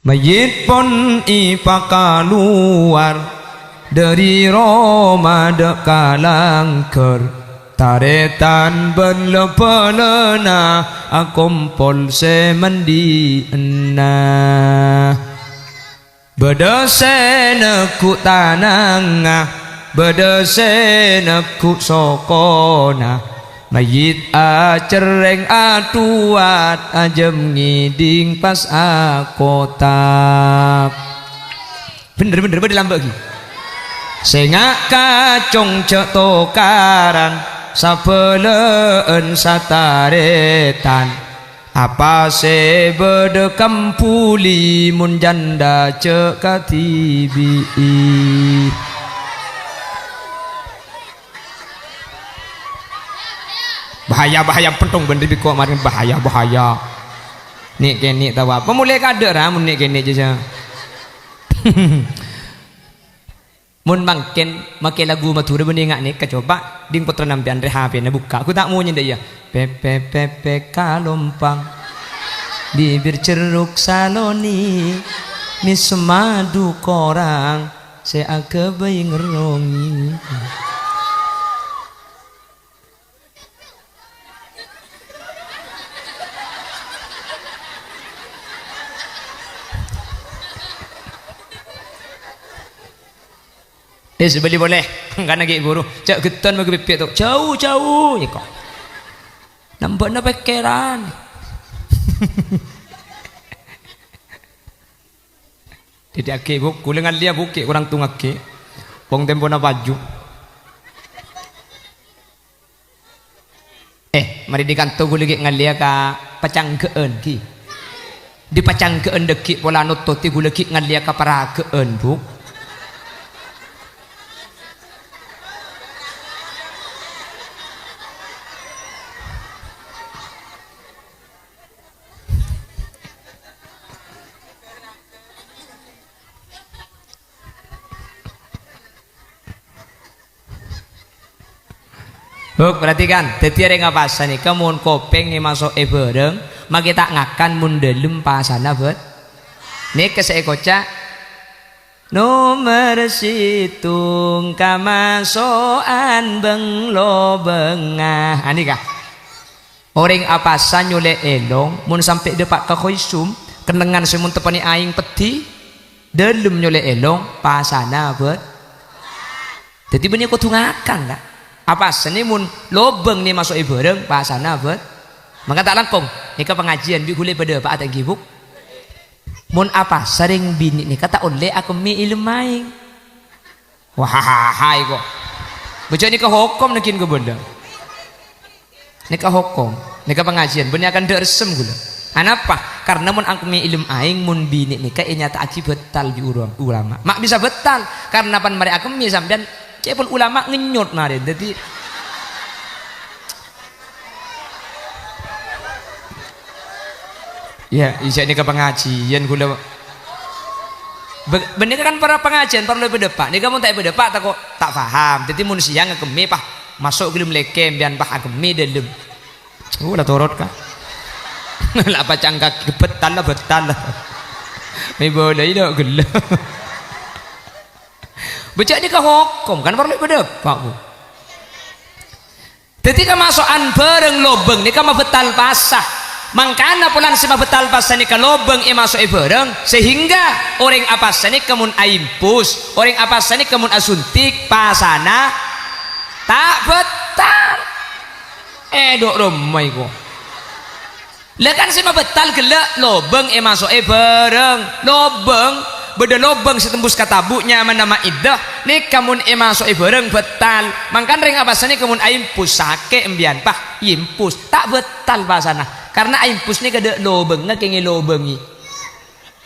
Mayit pun ipa keluar dari Roma dekalangker taretan berlepelena akumpul semandi enah bedesena ku tanangah bedesena ku sokona mayit acereng atuat ajem ngiding pas akotak bener dilambak lagi sengak kacong cetokaran sapeleen sataretan apa se bedekam puli mun janda cekatibi bahaya pentung bener biko kemarin bahaya nik kene tahu apa mulai kader mun nik kene aja mun mangken make lagu mature bening nik coba ding putra nampian rehape na buka aku tak mau nyenda ya pepe pepe kalompang bibir ceruk saloni mis madu korang saya kebayi ngerongi sebeli boleh karena gak buru cak geton bagi pipit tu jauh ya kok nampak na pekeran tidak ke buk kulengan dia buki kurang tungak ke pong tempo na baju mari dikanto guligi ngalia ka pacangkeun ki di pacangkeun deki pola nutoti guligi ngalia ka parakeun buk perhatikan dadi areng apasa nih kamun kopeng masuk bareng maki tak ngakan mun delem pasana bet nih kesek kocak nomor situng kamasoan benglo bengah ani kah orang apasa nyule elong mun sampai depak ke khoisum kenengan semun tepani aing peti delem nyule elong pasana bet jadi benih kudu ngakan lah apa seni mun lobeng nih masuk bareng pasana bet maka tak langkung nikah pengajian bi gule pada pak ada gibuk mun apa sering bini nih kata oleh aku mi ilmaing wah hai kok baca nikah hukum nakin ke benda nikah hukum nikah pengajian benih akan dersem gula anapa karena mun aku mi ilm aing mun bini nikah nyata aci betal di ulama mak bisa betal karena pan mari aku mi sampean cepun ulama ngenyot mari jadi ya isya ini ke pengajian gula bener kan para pengajian perlu berdepak ini kamu tak berdepak tak kok tak paham jadi mun siang ngekemi pah masuk gelem lekem bian pah agemi delem lah torot kah lah apa cangkak betal lah me boleh dak gelem baca ni ke hukum kan perlu berdepak bu ketika masukan bareng lobeng ni kan betal pasah mangkana pulang si betal pasah ni ke lobeng masuk bareng sehingga orang apasa ni kemun aimpus orang apasa ni kemun asuntik pasana tak betal dok romai ko lekan si betal gelak lobeng masuk bareng lobeng beda lobang setembus katabuknya nama iddah nih kamun masuk bareng betal mangkan ring abasane kamun aimpus sake embian pah impus tak betal basana karena aimpus nih kada lobang ngekenge lobangi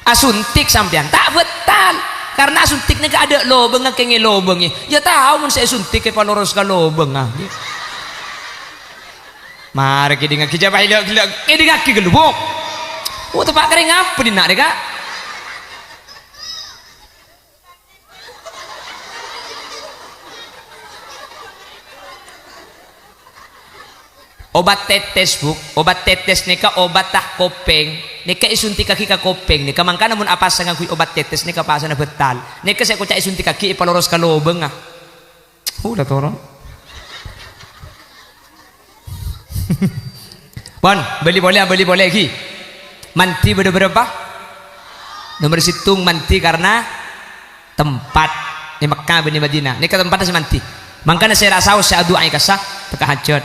asuntik sampean tak betal karena asuntik nih kada lobang ngekenge lobangi ya tahu mun saya suntik ke paloros ka lobang mari kita ngaki jabah ilok ini ngaki gelubuk tepak kering apa di nak deka obat tetes bu, obat tetes nika obat tah kopeng nika isunti kaki ka kopeng nika mangkana mun apa sa ngagui obat tetes nika pasana betal nika saya kucak isunti kaki ipaloros ka lobeng ah udah toro pon beli boleh lagi manti berapa nomor situng manti karena tempat di Mekah di Madinah nika tempatnya si manti mangkana saya rasa saya doa kasah teka hajat.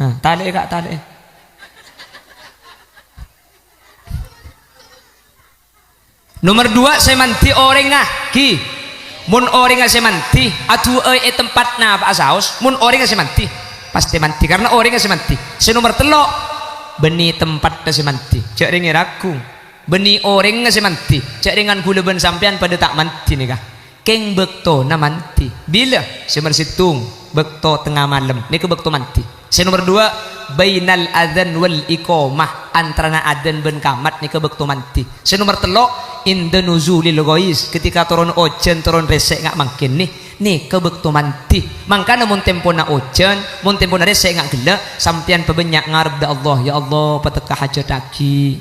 Nah, tali kak tali. Nomor 2 saya manti orang ki. Mun orang saya manti, atu tempat na apa saus. Mun orang saya manti, pasti manti karena orang saya manti. Si nomor 3 beni tempat saya manti. Cak ringi raku. Beni orang saya manti. Cak ringan gula ben sampean pada tak manti nih kah. Keng bekto na manti. Bila saya mersitung bekto tengah malam. Nih ke bekto manti. Si nomor 2 bainal adzan wal iqamah antara adzan ben kamat nika bekto manti. Si nomor 3 inda nuzulil ghais ketika turun ojen turun resek ngak mangkin nih ke bekto manti. Mangkana mun tempo na ojen mun tempo na resek ngak gelek sampean pebenyak ngarep da Allah ya Allah pateka hajat aki.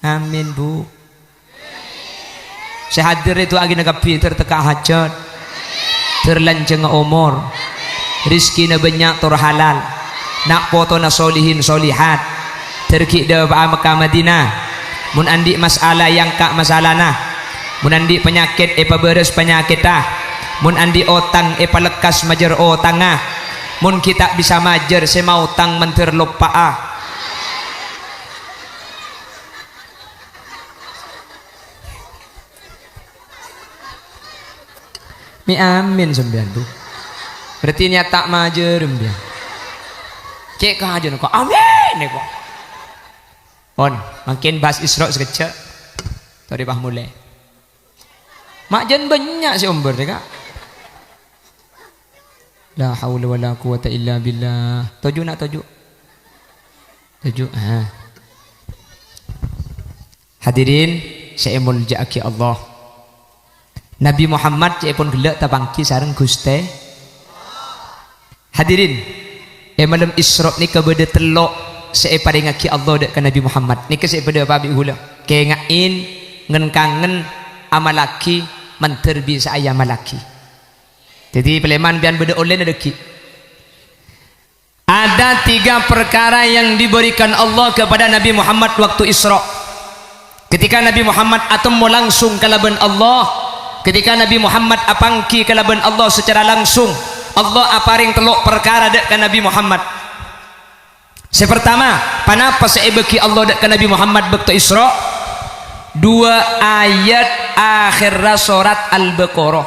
Amin bu. Saya hadir itu agi nagapi terteka hajat terlanjeng umur rizki na banyak tur halal nak foto na solihin solihat terki da Mekah Madinah mun andi masalah yang kak masalah nah mun andi penyakit paberes penyakit mun andi otang palekas majer otang mun kita bisa majer semau tang menter lupa mi amin sembilan tuh berarti nyata majer dia cek aja kok amin nih kok on makin bahas Isra sekecil tadi bah mulai makjan banyak sih umber deh kak la haula wala quwata illa billah tujuh hadirin saya mulja'aki Allah Nabi Muhammad cek pun gelak tabangki sareng Guste hadirin malam Isra ni kepada telok saya paringaki Allah dek ke Nabi Muhammad ni saya pada babi hula kengain ngen kangen amalaki menterbi saya malaki jadi peleman bian beda oleh nedeki ada 3 perkara yang diberikan Allah kepada Nabi Muhammad waktu Isra ketika Nabi Muhammad atom mau langsung kalaban Allah ketika Nabi Muhammad apangki kalaban Allah secara langsung Allah aparing telok perkara dek ke Nabi Muhammad pertama panapa saya beki Allah dek ke Nabi Muhammad bekto Isra 2 ayat akhir surat Al-Baqarah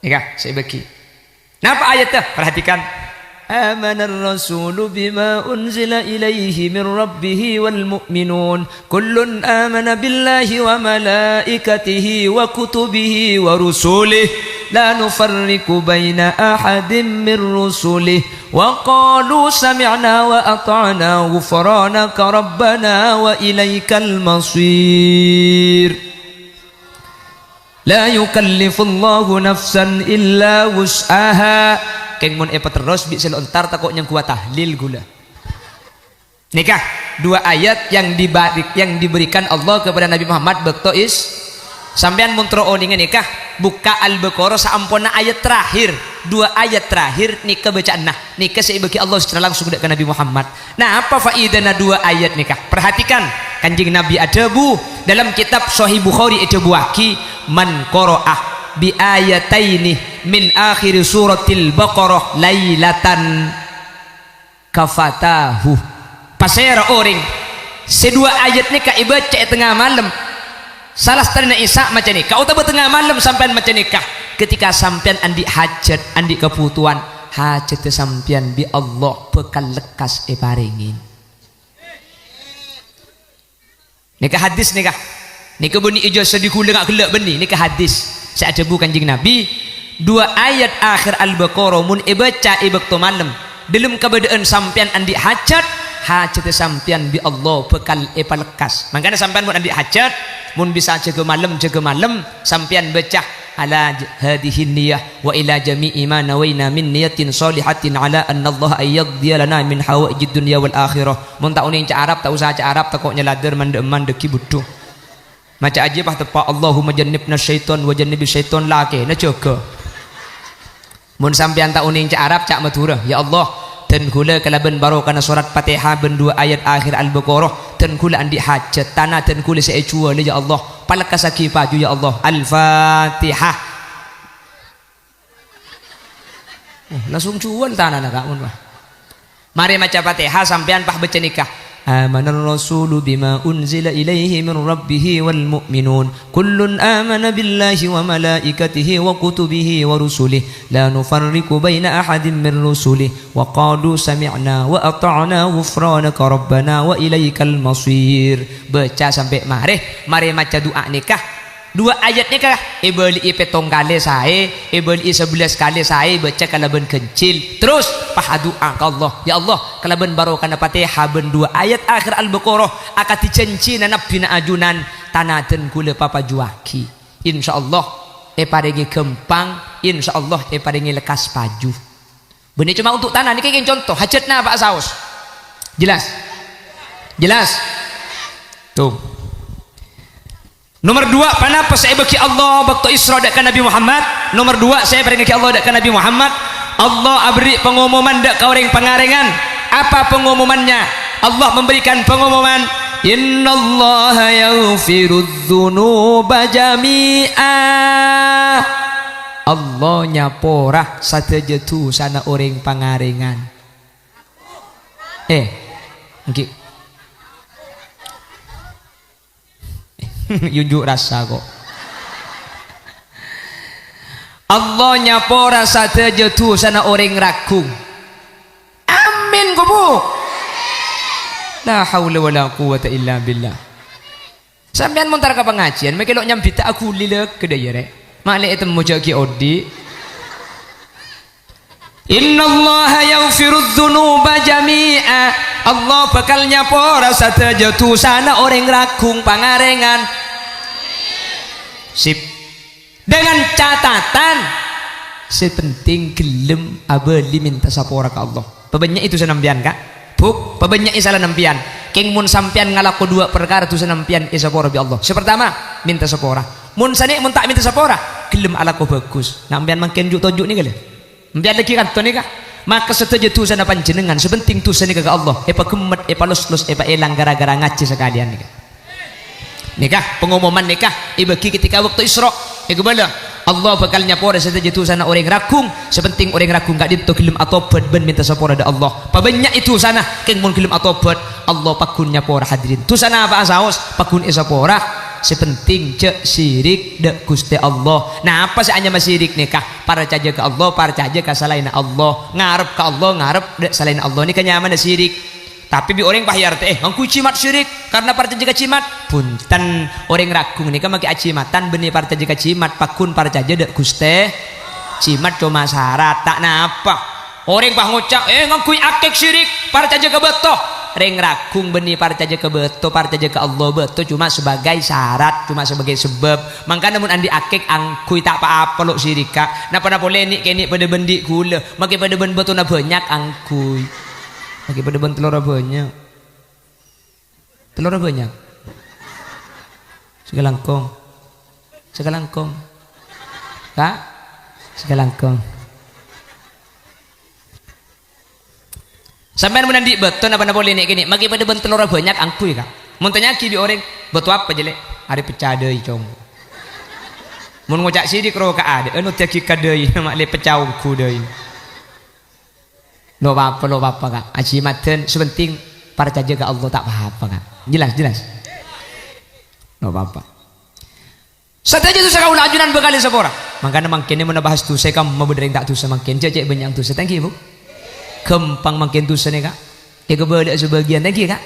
ya saya beki napa ayatnya perhatikan آمن الرسول بما أنزل إليه من ربه والمؤمنون كل آمن بالله وملائكته وكتبه ورسله لا نفرق بين أحد من رسله وقالوا سمعنا وأطعنا غفرانك ربنا وإليك المصير لا يكلف الله نفسا إلا وسعها keng mun terus bisa lontar takut yang kuat tahlil gula nikah 2 ayat yang diberikan Allah kepada Nabi Muhammad bekto sampean mun tro oningan nikah buka Al-Baqarah saampona ayat terakhir 2 ayat terakhir nikah bacaan nikah saya bagi Allah secara langsung ke Nabi Muhammad nah apa faidana 2 ayat nikah perhatikan kanjeng Nabi ada bu dalam kitab Sahih Bukhari ada buaki man qaraah bi ayataini min akhir suratil Baqarah lailatan kafatahu pasera orang sedua ayat ni ka ibaca tengah malam salah setelahnya Isa macam ni kau tahu tengah malam sampai macam ni kah ketika sampean andi hajat andi kebutuhan hajat sampean bi Allah bekal lekas paringin nikah hadis nikah beni ijo sedih kula ngak gelak beni nikah hadis saya ada bukan kanjeng Nabi 2 ayat akhir Al-Baqarah mun ibaca ibaktu malam dalam keadaan sampean andi hajat sampean bi Allah bekal palekas makanya sampean mun andi hajat mun bisa jaga malam sampean baca ala hadhihi niyyah wa ila jami'i ma nawaina min niyatin shalihatin ala anna Allah ayyadhiya lana min hawaijid dunya wal akhirah. Mun tak uning cak Arab tak usah cak Arab takoknya lader mandeman deki butuh. Maca aja bah tepak Allahumma jannibna syaiton wa jannibi syaiton lake na jaga. Mun sampean tak uning cak Arab cak Madura, ya Allah dan kula kalaban barokana surat Fatihah ben 2 ayat akhir Al-Baqarah dan kula andi hajat tanah dan kula saya cua ya Allah palak kasaki paju ya Allah. Al-Fatihah. Langsung cuan tanah nak mun bah. Mari maca Fatihah sampean pah baca nikah. Amanar rasulu bima unzila ilaihi min rabbih wal mu'minun kullun amana billahi wa malaikatihi wa kutubihi wa rusulihi la nufarriqu baina ahadin min rusulihi wa qalu sami'na wa ata'na ghufranaka rabbana wa ilaikal masir. Baca sampai mari maca doa nikah 2 ayat nikah ibeli petong kali sae ibeli 11 kali sae baca kalaban kencil terus pah doa ke Allah ya Allah kalaban barokah Fatihah ben 2 ayat akhir Al-Baqarah akan dicenci nabi na ajunan tanaden kula papa juaki insyaallah paringi gempang insyaallah paringi lekas paju benih cuma untuk tanah ini kayak contoh hajatna Pak Saus jelas tuh. Nomor 2 panapa saya bagi Allah waktu Isra dak Nabi Muhammad. Nomor 2 saya beri ke Allah dak Nabi Muhammad. Allah beri pengumuman dak ka orang pengarengan. Apa pengumumannya? Allah memberikan pengumuman innallaha yaghfirudz dzunuba jami'a. Allah nyaporah satejetu sana orang pengarengan. Nggih. Yunjuk rasa kok Allah nyapora saja tu sana orang ragung amin kubu la haula wala quwata illa billah. Sampean montar ke pengajian mekelok nyambita aku lilek kedaya rek malek itu mujaki odi innallaha yaghfirudz dzunuba jami'a. Allah bakal nyapora saja tu sana orang ragung pangarengan sip dengan catatan sepenting gelem abeli minta sapora ke Allah pebanyak itu senampian kak buk pebanyak isalah nampian king mun sampian ngalaku 2 perkara tu senampian isapora bi Allah. Sepertama minta sapora mun sani mun tak minta sapora gelem alaku bagus nampian makin juk tojuk ni kali mbiar lagi kan to ni kak maka setuju tu sana panjenengan sepenting tu sana ke Allah gemet los elang gara-gara ngaji sekalian nikah pengumuman nikah bagi ketika waktu Isra kebala Allah bakal nyapora setuju tu sana orang ragung sepenting orang ragung gak dito gelem atobat ben minta sapora da Allah pabanyak itu sana keng mun gelem atobat Allah pakun nyapora hadirin tu sana apa saos pakun isapora sepenting cek syirik dek Gusti Allah. Nah apa sih hanya syirik nikah para caja ke Allah para caja ke selain Allah ngarep ke Allah ngarep dek selain Allah ini kenyaman syirik tapi bi orang pahiyar teh ngku cimat syirik karena para caja cimat punten orang ragung nikah maki acimatan benih para caja cimat pakun para caja dek Gusti cimat cuma syarat tak napa orang pah ngucap ngku akik syirik para caja ke betoh reng ragung benih parcaja ke beto parcaja ke Allah beto cuma sebagai syarat cuma sebagai sebab makanya namun andi akik angkui tak apa-apa lo sirika napa boleh ni kini pada bendi gula makin pada ben beto na banyak angkui makin pada ben telur banyak segalangkong kak segalangkong sampai menandi beton apa boleh nek kini magi pada bentel orang banyak angkui kak muntanya kibi orang betul apa jelek hari pecah deh cong mun ngocak sidik ro ka ada anu tiaki kadai mak le pecah ku deh lo apa kak aji maten sepenting para caja ke Allah tak apa kak jelas lo apa saja tu saya ulah ajunan bekali sepora makanya makin mana bahas tu saya kamu mau berdering tak tu semakin cecek banyak tu thank you bu gempang makin dosa ni kak kebelah sebagian lagi kak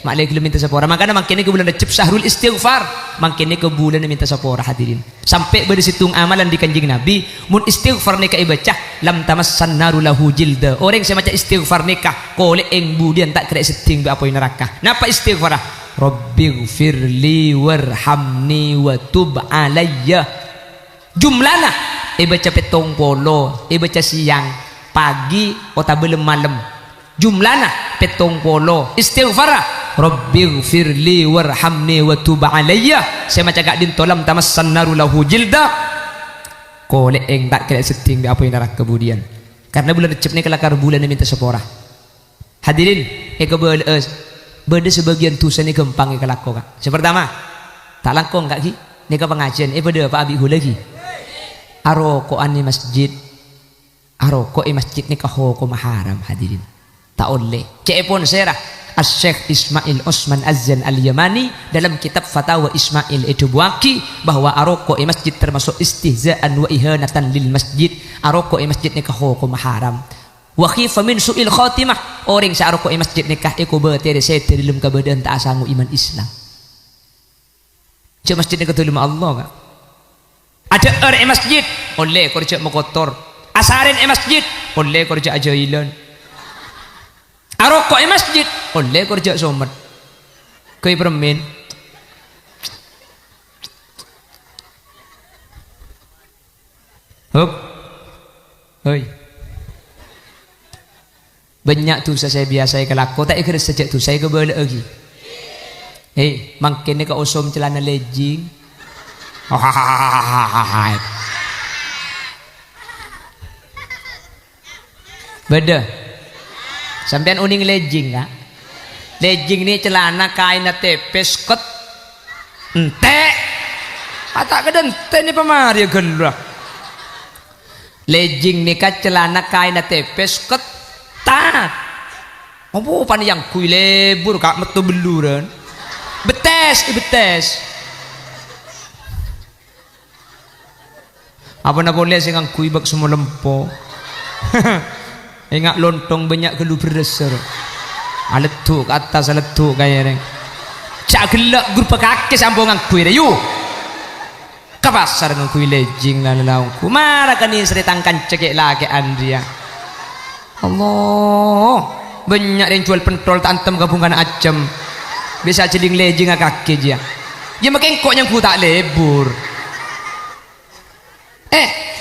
maklum belum minta sapora makanya makin ni kebulan recep syahrul istighfar makin ni kebulan minta sapora hadirin sampai bersitung amalan di kanjeng Nabi mun istighfar nikah ibadah lam tamassan naru lahu jilda orang saya macam istighfar nikah kolek eng budian tak kena seting apa neraka napa istighfar Rabbighfirli warhamni wa tub alayya jumlana baca petong polo baca siang pagi atau belum malam jumlana petong polo istighfara rabbighfirli warhamni wa tub alayya saya macam gak dintolam tamassan naru lahu jilda kolek eng tak kena setting di apa yang neraka kemudian karena bulan Recep ni kelakar bulan yang minta sepora hadirin beda sebagian tusan ni kempang ke lakon kak sepertama tak langkong kak ki ni ke pengajian beda Pak Abi lagi arokoan ni masjid aroko masjid ni kahoko maharam hadirin tak oleh cek pun serah Syekh Ismail Osman Azzan Al-Yamani dalam kitab Fatawa Ismail itu buaki bahwa aroko masjid termasuk istihzaan wa ihanatan lil masjid aroko masjid ni kahoko maharam wa khifa min su'il khatimah orang sa aroko masjid nikah eko betere sete dalam kebadan tak asangu iman Islam cek masjid ni ketulung Allah kak ada orang masjid oleh kerja mokotor asarin masjid oleh kerja ajailan arokok masjid oleh kerja somat koi permen hop hoi banyak tu saya biasa kelako tak ikut sejak tu saya kebalik lagi makin ni ke osom celana legging beda sampean uning legging kak legging ni celana kain tepes ket ente tak keden ente ni pemari gelah legging ni kak celana kain tepes ket tak apa pan yang kui lebur kak metu beluran betes apa nak boleh sih ngang kui bak semua lempo ingat lontong banyak gelu beresar aletuk atas aletuk kayak ni cak gelak grup kaki sambungan kui deh yuk ke pasar dengan kui legging lalu marah kan ini seritangkan cekik lagi Andrea Allah banyak yang jual pentol tantem gabungan acem bisa celing legging kaki dia ya makin kok yang ku tak lebur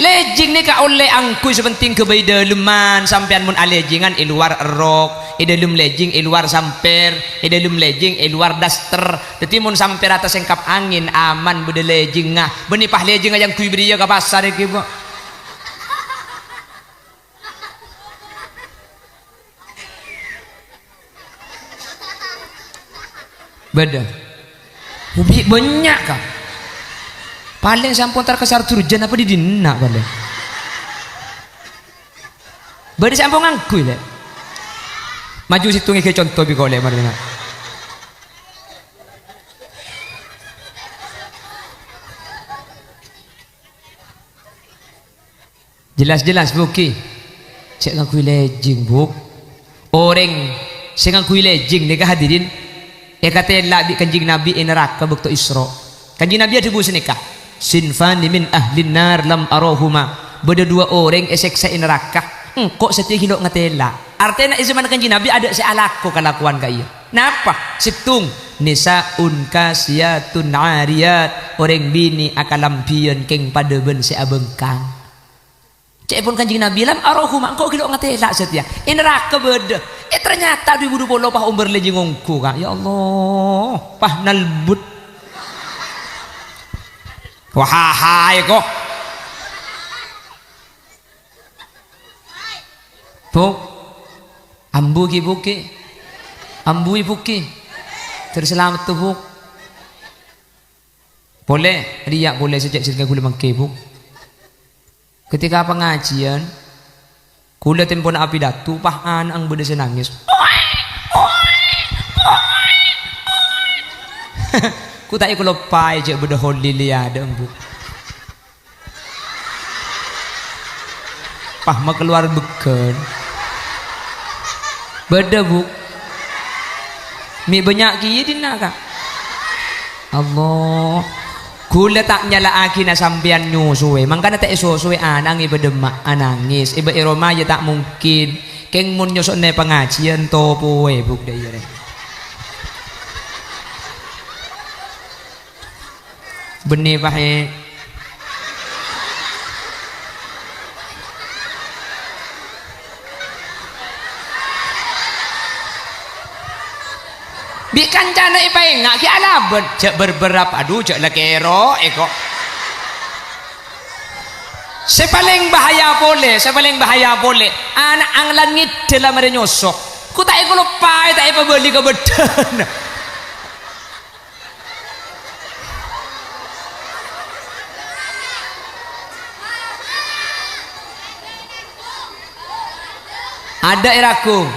legging ni ka oleh angkui sepenting ke bayi daleman sampean mun alegingan luar rok dalam legging luar samper dalam legging luar daster jadi mun samper atas engkap angin aman beda legging ngah benipah legging yang kui beri ke pasar iki bu beda banyak kah paling sampun terkesar turjan apa di dina paling beri sampun ngangkui le maju situ ngeke contoh bi kole marina jelas-jelas buki cek ngangkui legging buk orang sing ngangkui legging ni hadirin kata labi kanjing Nabi neraka bekto Isra kanjing Nabi ada buat nikah sinfani min ahlin nar lam arahuma beda dua orang eseksa neraka kok setia hilok ngatela artinya zaman kanjeng Nabi ada sealako kelakuan kaya napa situng nisaun kasiyatun ariyat orang bini akalampion keng pada ben seabengkang cek pun kanjeng Nabi lam arahuma kok hilok ngatela setia neraka beda ternyata 2020 pah umur lagi ngongku kak ya Allah pah nalbut wahai kok buk ambu ki buki ambu ibuki terselamat tuh buk boleh riak boleh sejak sirga gula mangke buk ketika pengajian kula tempon api datu pah ang beda senangis ku tak ikut lepai je beda holy liada embu pah ma keluar beken beda bu mi banyak kiye dina kak Allah kula tak nyala akina sampean nyusuwe mangkana tak suwe anangi bedemak anangis iba iroma ya tak mungkin keng mun nyosok ne pengajian to poe buk daya benih pahe kancana ipengak ki alaben cek berberap aduh cek lekero eko sepaling bahaya boleh anak ang langit dalam ada nyosok ku tak iku lupa tak ipa beli ke beden ada iraku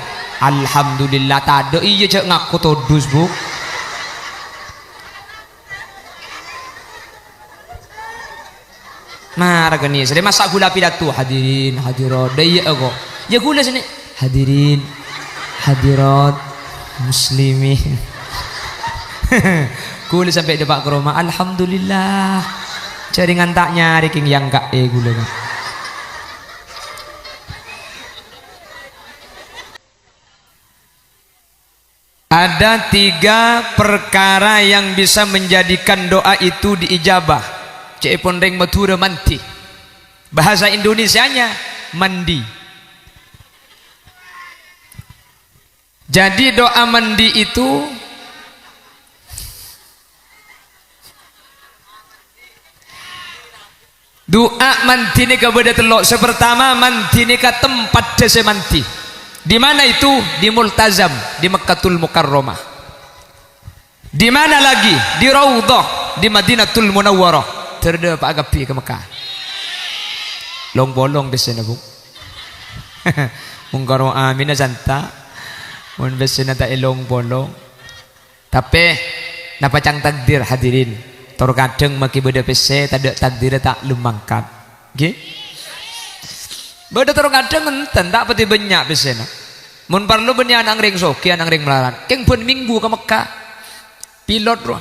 alhamdulillah tak ada iya cek ngaku todus bu marah gini saya masak gula pidato hadirin hadirat daya aku ya gula sini hadirin hadirat muslimin gula sampai depan ke rumah alhamdulillah cari ngantak nyari king yang gak gula ada 3 perkara yang bisa menjadikan doa itu diijabah. Cek pun ring matura manti. Bahasa Indonesianya mandi. Jadi doa mandi itu doa manti ni kepada telok. Sepertama manti ni ke tempat desa manti. Di mana itu? Di Multazam, di Mekkatul Mukarramah. Di mana lagi? Di Raudhah, di Madinatul Munawwarah. Terdekat agapi ke Mekah. Long bolong di sana bu. Mungkaro amin santa. Mun besena ta elong bolong. Tapi napa cang takdir hadirin. Tor kadang maki beda pese tak ada takdir tak lumangkat. Nggih. Bada terus kadang enten tak peti banyak besena. Mun perlu banyak anak ring soki anak ring melarat. Keng pun minggu ke Mekah. Pilot bro.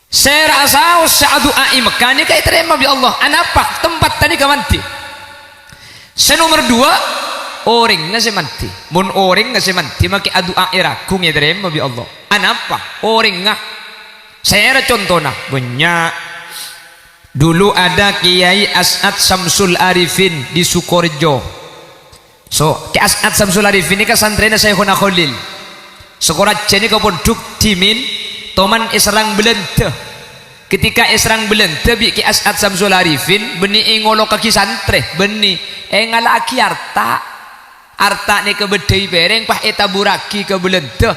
Saya rasa doa Mekah ni kayak terima bi Allah. Anapa tempat tadi kamanti. Senomor 2 orang ngasih manti, mun orang ngasih manti maki adu aira kung ya terima bi Allah. Anapa orang ngah? Saya contohnya banyak. Dulu ada Kiai As'ad Samsul Arifin di Sukorejo. So Kiai As'ad Samsul Arifin ini kasantrennya Syekhuna Khalil. Sekolah jeni kau pondok timin, toman Israng Belente. Ketika Israng Belente bi Kiai As'ad Samsul Arifin beni ngolok kaki santre, beni ngalaki arta ni ke bedai bereng pah eta buraki ke belente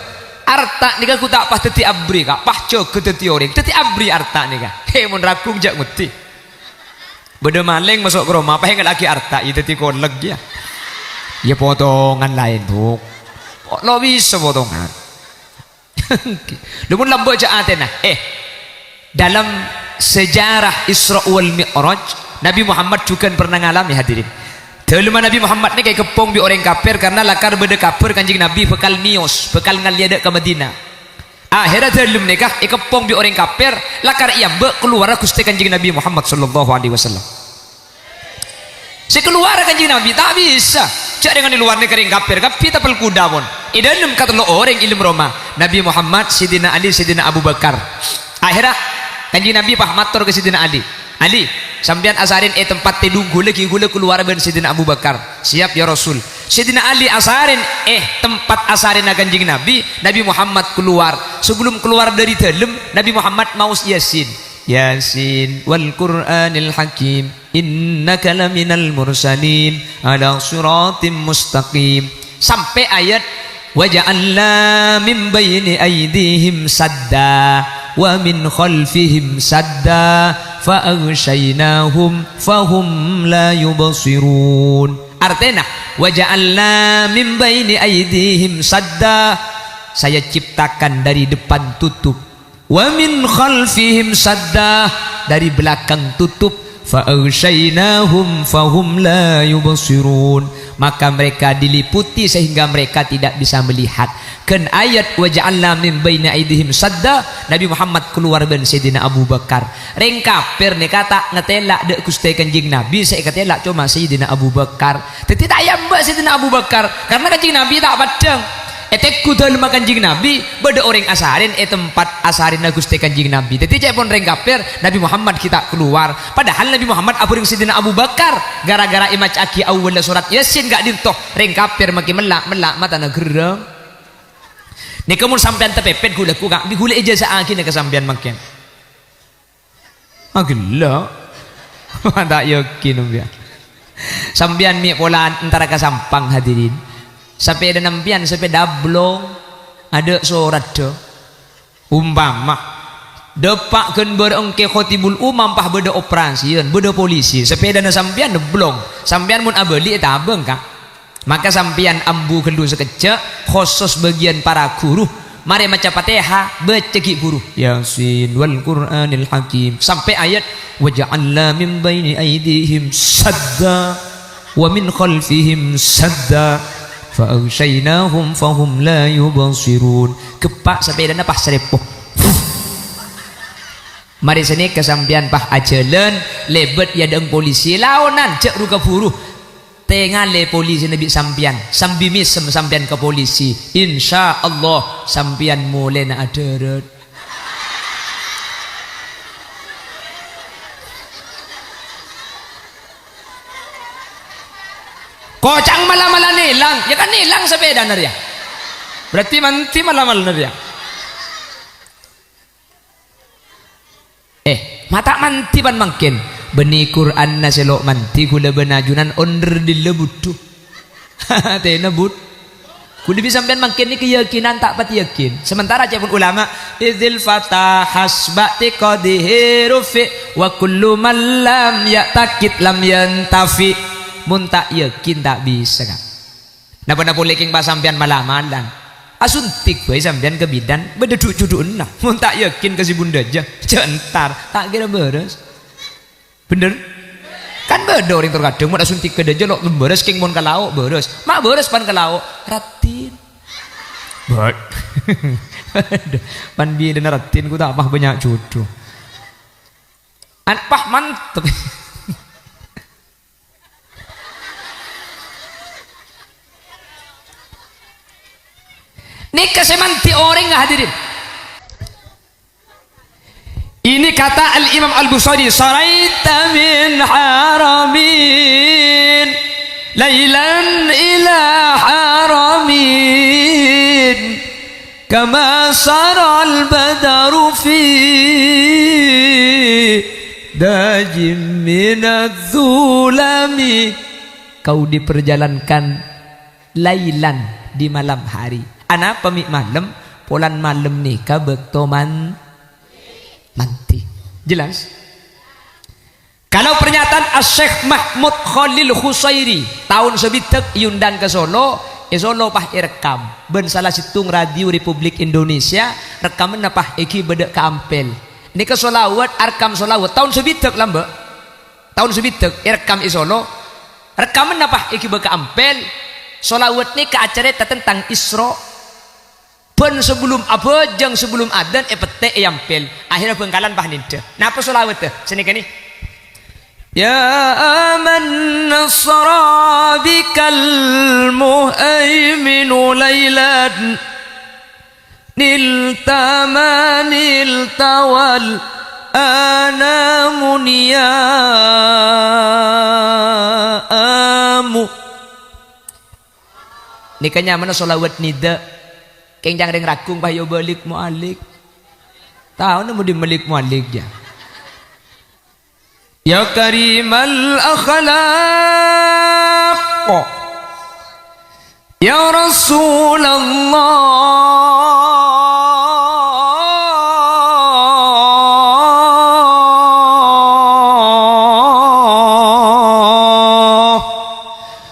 arta ni ku tak pah teti abri kak pah cok teti orang teti abri arta ni kak mun rakung jak nguti beda maling masuk ke rumah pah lagi arta itu teti kolek ya ya potongan lain bu lo bisa potongan namun lambo jak atena dalam sejarah Isra wal Mi'raj Nabi Muhammad juga pernah ngalami hadirin. Dalam Nabi Muhammad ni kayak kepong bi orang kafir karena lakar beda kafir kanjing Nabi bekal nios bekal ngaliada ke Madinah. Akhirnya dalam nikah kepong bi orang kafir lakar ia keluar Gusti kanjing Nabi Muhammad sallallahu alaihi wasallam. Si keluar kanjing Nabi tak bisa. Cak dengan di luar ni kering kafir tapi tapal kuda pun. Dalam kata lo orang ilmu Roma Nabi Muhammad Sidina Ali Sidina Abu Bakar. Akhirnya kanjing Nabi pahmator ke Sidina Ali. Ali sampean asarin tempat tidunggu lagi gula keluar ben Sidina Abu Bakar siap ya Rasul. Sidina Ali asarin tempat asarin kanjeng Nabi Muhammad keluar. Sebelum keluar dari dalam Nabi Muhammad maus Yasin wal Qur'anil Hakim innaka laminal mursalin ala siratim mustaqim sampai ayat waja'alna min bayni aydihim sadda wa min khalfihim sadda fa'aghshaynahum fahum la yubsirun. Artinya waja'alna min baini aydihim sadda, saya ciptakan dari depan tutup, wa min khalfihim sadda, dari belakang tutup, fa'aghshaynahum fahum la yubsirun, maka mereka diliputi sehingga mereka tidak bisa melihat. Kan ayat waja'alna min baini aydihim sadda, Nabi Muhammad keluar ben Sayyidina Abu Bakar. Reng kafir nih kata ngetelak dek Gusti Kanjeng Nabi, saya ketelak cuma Sayyidina Abu Bakar. Tetapi tak ayam mbak Sayyidina Abu Bakar karena Kanjeng Nabi tak padang. Etek kudal Kanjeng Nabi beda orang asarin tempat asarin Gusti Kanjeng Nabi. Dadi cek pun reng kafir Nabi Muhammad kita keluar. Padahal Nabi Muhammad apuring Sidina Abu Bakar gara-gara imac aki awal surat Yasin gak dintoh reng kafir makin melak mata na gerang. Nih kamu sampean tepepet gula ku gak digula ijazah akhirnya kesampean makin. Agila. Tak yakin ya. Sampean mi pola antara kasampang hadirin. Sampai ada nampian sampai dablong ada surat do umpama depak kan berengke khotibul umam pah beda operasi beda polisi sampai ada sampian deblong sampian mun abeli eta abeng kak maka sampian ambu kelu sekejap khusus bagian para guru mari maca Fatihah baca ki guru Yasin wal Qur'anil Hakim sampai ayat waja'alna min baini aydihim sadda wa min khalfihim sadda fa'aghshaynahum fahum la yubsirun kepak sampai dana pah serepoh mari sini kesampian pah ajalan lebet ya deng polisi laonan cek ruka buruh tengah le polisi nabi sampian sambimis sampian ke polisi insya Allah sampian mulai na adarat kocang malam-malam nilang ya kan nilang sepeda ya berarti manti malam-malam ya mata manti pan makin beni Quran naselok manti kula benajunan onder di lebutu tena but kudu bisa sampean makin ni keyakinan tak pati yakin sementara cepun ulama idzil fatah hasbati qadihi rufi wa kullu man lam ya'taqid lam yantafi mun tak yakin tak bisa kan napa boleh king pas sampean malamalan asuntik bae sampean ke bidan bededuk-duduk nah mun tak yakin ke si bunda aja jentar tak kira beres bener kan beda orang terkadang mun asuntik ke aja lok beres king mun kalau beres mak beres pan kalau ratin bad pan bi dan ratin ku tak apa banyak jodoh an pah mantep nikah semanti orang nggak hadirin ini kata Al-Imam Al-Busari saraita min haramin lailan ila haramin kama saral badaru fi dajim minadz-zulami kau diperjalankan lailan di malam hari anak pemik malam polan malam nikah bektoman manti jelas kalau pernyataan Syekh Mahmud Khalil Khusairi tahun sebitek yundan ke Solo Solo pah irekam ben salah situng radio Republik Indonesia rekaman pah iki bedek ke Ampel ini ke solawat arkam solawat tahun sebitek lambe tahun sebitek irekam Solo rekaman pah iki bedek ke Ampel solawat ni ke acara tentang Isra ben sebelum apa jang sebelum adan petek yampel akhirnya bengkalan bah ninda napa solawat teh sini kene ya man nasra bikal muhaimin lailan nil tawal ana munia amu nikahnya mana solawat nida keng jangan deng rakung bayo balik mualik tahu nemu di malik mualik ya ya karimal akhlaq ya Rasulullah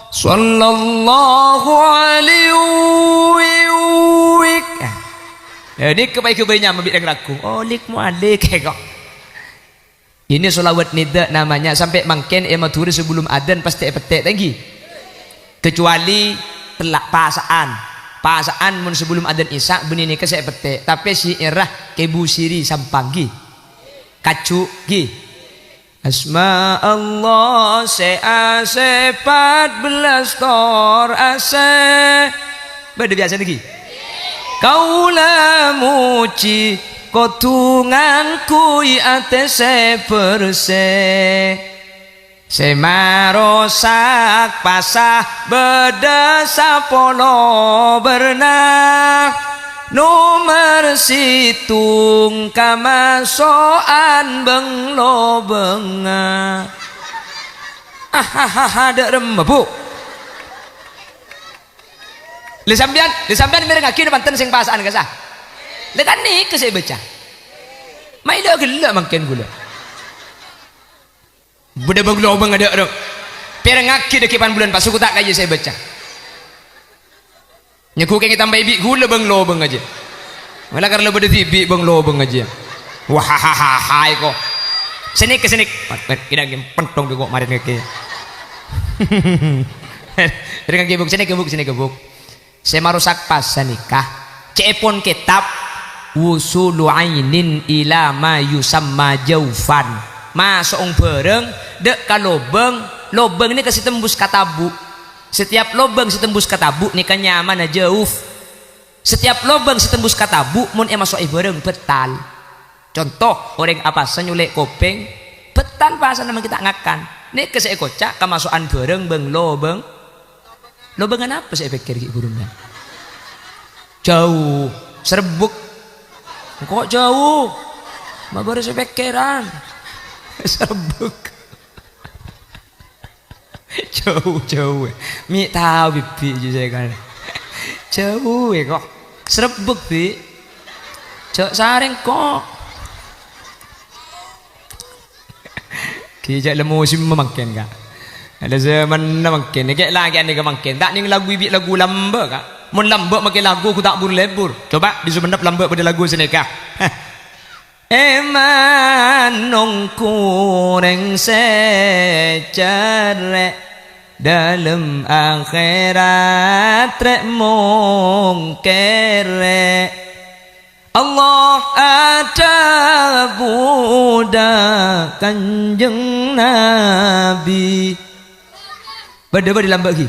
sallallahu alaihi ini kebaik-kebaiknya membidang laku olik mualik kok ini solawat nida namanya sampai mangken ematuri sebelum adan pasti petek tinggi kecuali telak pasaan mun sebelum adan isya benih nikah saya petek tapi si irah kebu siri sampanggi kacu gi asma Allah se 14 tor ase beda biasa lagi kaula muji kodunganku atese bersih semarosak pasah bedesa polo bernah nomor situng kamasoan benglo benga ada rembu li sampean mireng aki depan sing pasaan kasah le kan ni ke saya baca mai dah gelak makin gula budak benglo beng ada ro pireng aki dekipan bulan pas suku tak kaya saya baca nyeku keng tambah ibi gula benglo beng aja malah karena beda tibi benglo beng aja wah hai kok sini ke sini kita pentong kok marin ke pireng aki buk sini gebuk saya marusak pas nikah cepon kitab wusulu ainin ila ma yusamma jaufan masuk bareng dek ka lobeng ini kasih tembus katabu setiap lobeng setembus katabu nikah nyaman jauf setiap lobeng setembus katabu mun masuk bareng betal contoh orang apa senyulek kopeng betal bahasa nama kita ngakan nih kesek kocak kemasukan bareng beng lobengan apa saya pikir burungnya jauh serbuk kok jauh mah baru saya pikiran serbuk jauh mi tahu bibi je saya kan jauh kok serbuk bi cok sareng kok kijak lemu sim memakin kak ada zaman makin kayak lagi ane makin tak ning lagu bibi lagu lamba kak mun lamba makin lagu aku tak buru lebur coba di sumenep lamba pada lagu seneka eman kureng secere dalam akhirat rek mung kere Allah ada budak kanjeng Nabi beda-beda lambak lagi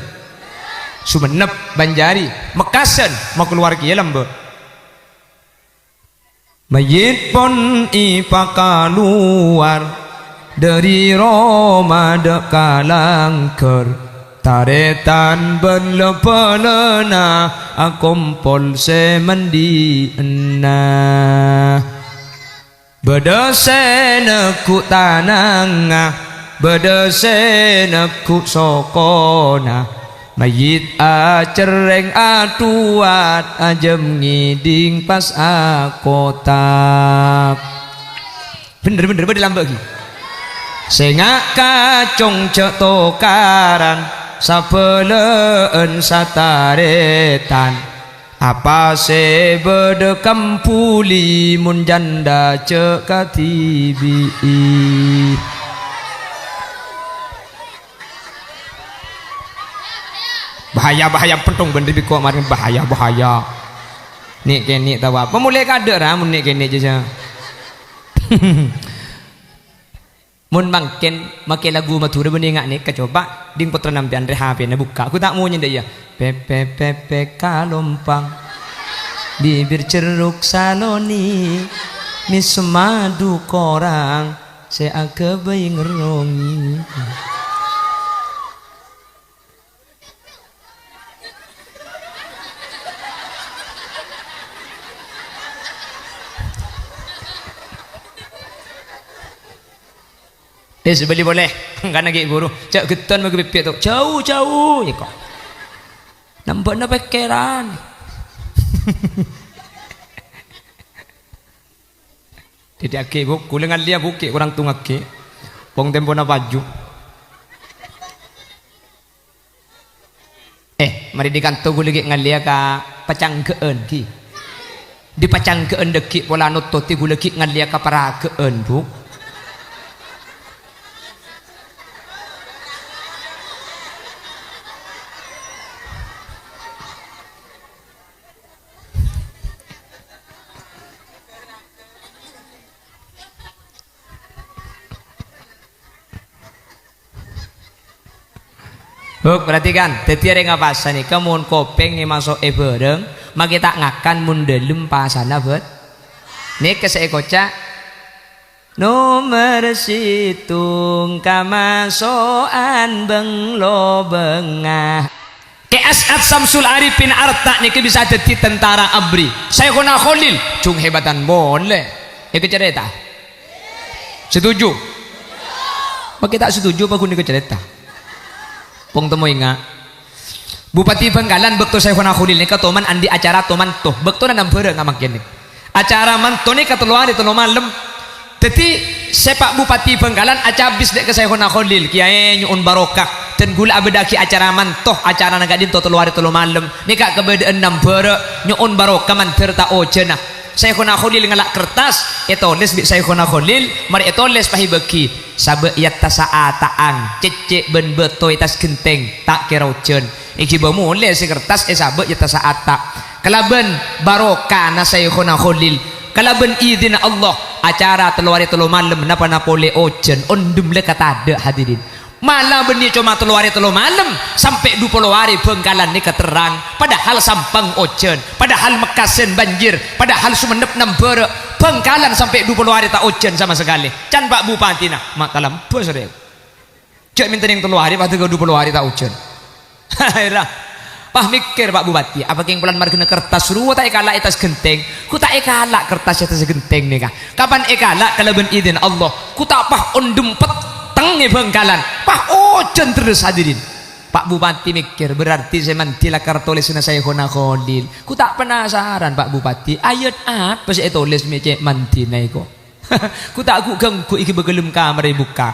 Sumenep, Banjari, Mekasan mau keluar kia lambak mayit pun ipa keluar dari Roma dek kalangker taretan berlepelena akompol semendi enah bedeseneku tanangah bedeseneku sokona mayit acereng atuat ajem ngiding pas akotak bener lambak lagi sengak kacong cek tokaran sapeleen sataretan apa se bedekam puli mun janda cek katibi bahaya pentong bener biko kemarin bahaya nih kene tahu apa mulai kader mun nih kene aja mun makin make lagu matura beningak nih kecoba ding putra nampian rehape na buka aku tak mau nyenda ya pepe kalompang bibir ceruk saloni mis madu korang saya kebayi ngerongi sebeli boleh karena gak guru cak geton bagi pipit tu jauh ya kok nampak na pikiran jadi ake buk kulengan dia buki kurang tungak ke pong tempo na baju mari di kanto gue lagi ngalia ka pacangkeun ki di pacangkeun deki pola nutoti gue lagi ngalia ka parakeun bu perhatikan, tetiar yang apa sani, kamu kopeng yang masuk bareng, maka tak ngakan mundelum pasana bet nih kesek kocak nomor situng kamasoan benglo bengah ke As'ad Samsul Arifin Arta nih bisa jadi tentara abri Syekhuna Khalil cung hebatan boleh ya cerita setuju maka tak setuju apa kuning cerita pong temu ingat Bupati Bengkalan bekto Syekhuna Khalil nih katoman andi acara toman tuh bekto nanam bareng ngamakin nih acara mantu nih keteluan itu malam jadi sepak Bupati Bengkalan acabis dek ke Syekhuna Khalil kiai nyuun barokah dan gula abedaki acara mantoh acara nagadin to teluar itu malam nih kak kebedaan enam barek nyuun barokah manter ta ojena Syekhuna Khalil ngelak kertas etoles bi Syekhuna Khalil mari etoles pahibeki sabe yatta saataang cecek ben betoy tas genteng tak kerojen iki bamule si kertas sabe yatta saata kalaben barokah na Syekhuna Khalil kalaben idin Allah acara teluari telu malam napa napole ojen ondum le kata ada hadirin malah benih cuma teluari telu malam sampai 20 hari Bengkalan ni keterang padahal sampang ojen padahal Mekasen banjir padahal Sumenep nambere Bengkalan sampai 20 hari tak ojen sama sekali can Pak Bupati nah mak kalam bos rek cek minta yang telu hari pada 20 hari tak ojen haira pah mikir Pak Bupati apa yang pelan margina kertas ruwa tak ekala etas genteng ku tak ekala kertas etas genteng nih kah kapan ekala kalau ben idin Allah ku tak pah ondum peteng Bengkalan pah ojen terus hadirin Pak Bupati mikir berarti saya mantilah kartolesnya Syekhuna Khalil ku tak penasaran Pak Bupati ayat apa saya tulis mece mantina iko ku tak ku ganggu iki begelum kamar buka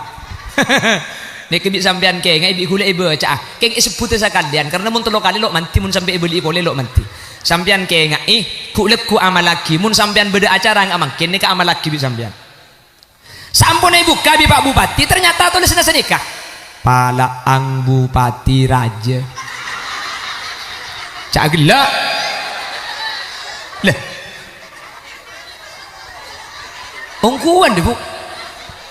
nek kebi sampean ke ngai bi kule ibu cah keng sebut sekalian karena mun telo kali lo manti mun sampai beli boleh lo manti sampean ke ngai ku lek ku amal lagi mun sampean beda acara ngamang kene ka amal lagi bi sampean sampun ibu kabi Pak Bupati ternyata tulisnya sedekah pala ang Bupati Raja cak gila lah ongkuan deh bu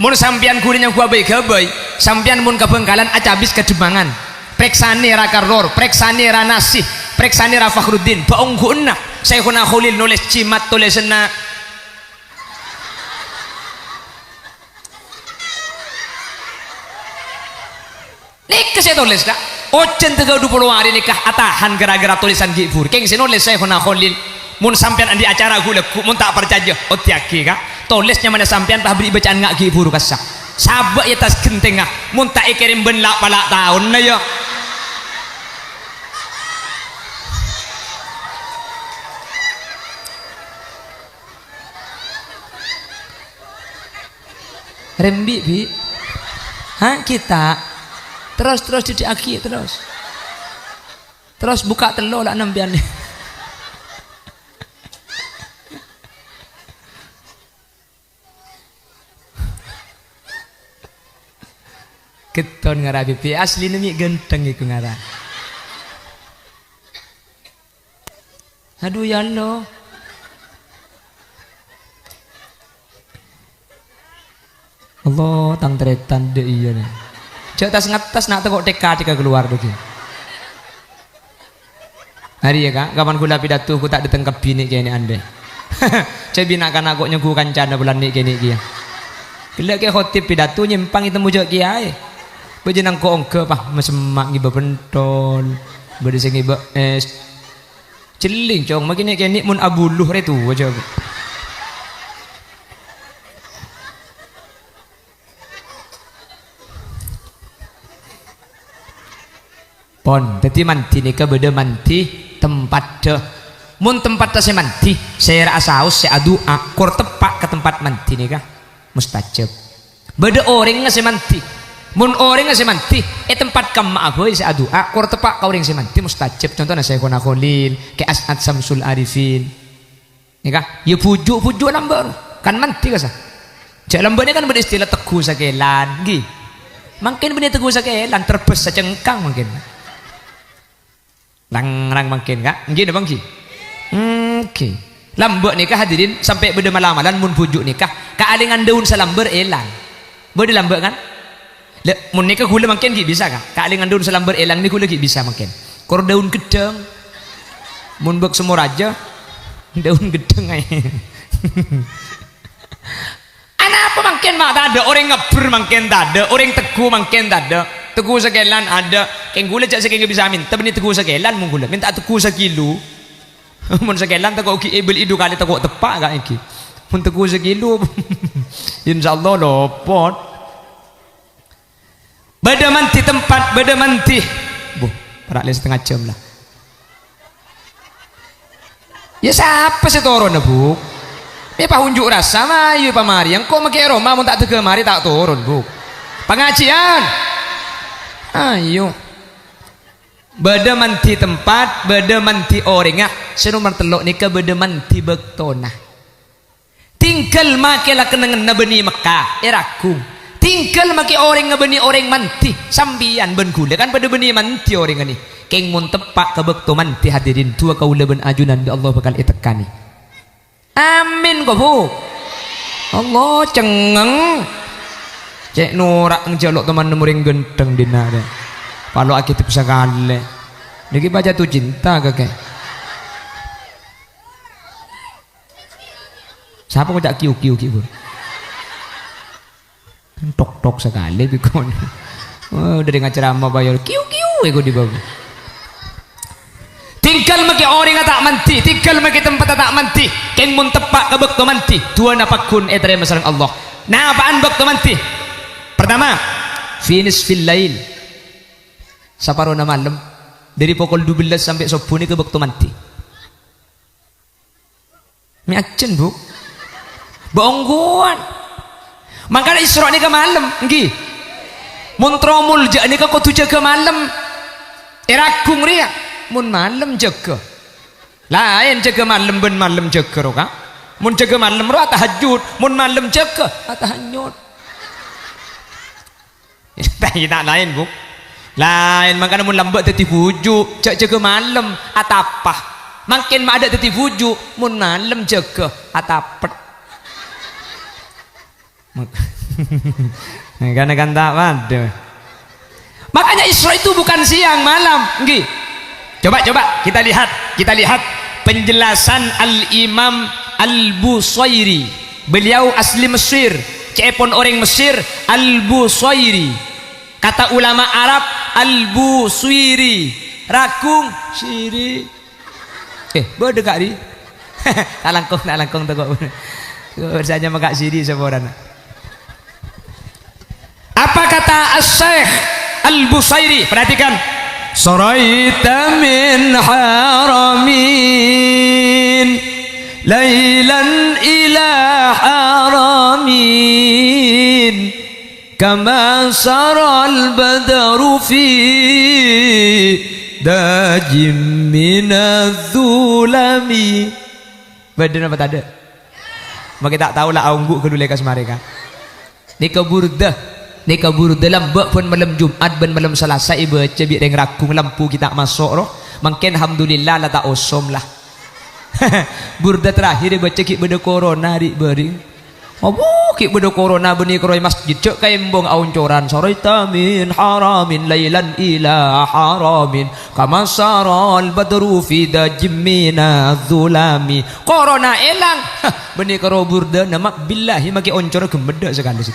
mun sampean kurinya gua baik gabai sampean mun ke Bengkalan acabis ke Demangan preksane ra karor preksane ra nasih preksane ra Fakhruddin baong guna Syekhuna Khalil nulis cimat tulisna nikah saya tulis kak ojen 30 hari nikah atahan gara-gara tulisan gibur keng saya nulis Syekhuna Khalil mun sampean andi acara gue mun tak percaya otiaki kak tulisnya mana sampean pah beri bacaan ngak gibur kasak sabak ya tas genteng ah mun tak ikirim ben lak palak tahun na ya rembi bi hah kita terus didik aki terus buka telur lah nampian keton ngara pipi asli nemi genteng iku ngara aduh ya Allah Allah tang teretan de iya nih cek tas ngatas nak tekok TK keluar lagi hari ya kak kapan gula pidato ku tak datang ke bini kayak ini ande cek bina kan aku nyuguh kancana bulan ini kayak ini kia gila kayak khotib pidato nyimpang itu mujak kiai bejenang ko ongke pah mesemak ngiba pentol berdesa ngiba es celing cong makin kayak ini mun abuluh itu aja pon tadi manti nika beda manti tempat deh mun tempat saya manti saya rasa haus saya adu akur tepak ke tempat manti nika mustajab beda orang ngasih manti mun orang ngasih manti tempat kam aboy saya adu akur tepak kau orang manti mustajab contohnya Syekhuna Khalil ke As'ad Samsul Arifin nika ya pujuk lambar kan manti kasa cek lambar ini kan beristilah teguh sakelan gi makin benih teguh sakelan terbes secengkang mungkin rang makin kak gini bang Ki oke lambek nikah hadirin sampai beda malam-malam mun bujuk nikah kealingan daun selamber elang beda lambek kan mun nikah gula makin bisa kak kealingan daun selamber elang ni gula bisa makin kor daun gedang mun bek semua raja daun gedeng ae. Anak apa makin mak tak ada, orang ngeber makin tak ada, orang teguh makin tak ada. Teguh sekelan ada, keng gula cak sekeng bisa minta beni teguh sekelan mun gula, minta teguh sekilo. Mun sekelan tak kau ki ebel idu kali tak kau tepak gak iki. Mun teguh sekilo, insyaallah lopot. Beda manti tempat, beda manti. Bu, parak le setengah jam lah. Ya siapa sih turun bu? Ini pak unjuk rasa mayu pak mari. Yang kau makai Roma mau tak tega mari tak turun bu. Pengajian. Ayo. Beda manti tempat, beda manti orang. Senumar telok nikah beda manti bektona. Tinggal makilah kenangan nabeni Mekah. Eraku. Tinggal maki orang ngebeni orang manti. Sambian ben gula kan pada beni manti orang ini. Keng mun tepak kebekto manti hadirin tua kaula ben ajunan bi Allah bakal itekani. Amin kok bu. Allah cengeng. Cek norak njaluk teman muring genteng dina ada. Palo aki bisa kale. Niki baca tu cinta kakek. Siapa kok cak kiu-kiu bu? Tok-tok sekali bikon. Oh, dari ngaceramah bayar kiu-kiu ego di bawah. Tinggal maki orang tak manti, tinggal maki tempat tak manti. Keng mun tepak ke bekto manti. Dua napakun etre masalah Allah. Nah, apaan bekto manti? Pertama, finish fil lail. Saparona malam dari pukul 12 sampai subuh ni ke bekto manti. Miacen bu. Bongguan. Makanya Isra ni ke malam, nggih. Mun tromul jak ni ke kudu jaga malam. Eragung ria. Mun malam jaga. Lain jaga malam ben malam jaga roka. Mun jaga malam ro tahajud, mun malam jaga tahajud. Tak lain bu. Lain makanya mun lambat teti bujuk, jaga malam atapah. Makin mak ada teti bujuk, mun malam jaga atapet. Kan tak ada. Makanya Isra itu bukan siang malam, nggih. Coba kita lihat penjelasan Al-Imam Al-Busairi. Beliau asli Mesir, cepon orang Mesir, Al-Busairi. Kata ulama Arab Al-Busairi, rakung siri. Bode kak di. Tak langkong tak kok. Bersanya makak siri seborana. Apa kata As-Syekh Al-Busairi? Perhatikan. Saraita min haramin lailan ila haramin kama saral badru fi dajim minadh-dhulami. Badan apa tak ada? Maka tak tahulah aungguk kedulai kas mereka. Nika burda dalam pun malam Jumat ben malam Selasa ibu cebik deng rakung lampu kita masuk roh. Mungkin alhamdulillah lah tak osom lah. Burda terakhir baca kik beda corona di bering. Apa kik beda corona beni keroi masjid cek kaimbong auncoran saraita min haramin lailan ila haramin kama saral badru fi dajmina dzulami. Corona elang. Beni karo burda nama billahi maki oncor gemeda sekali sih.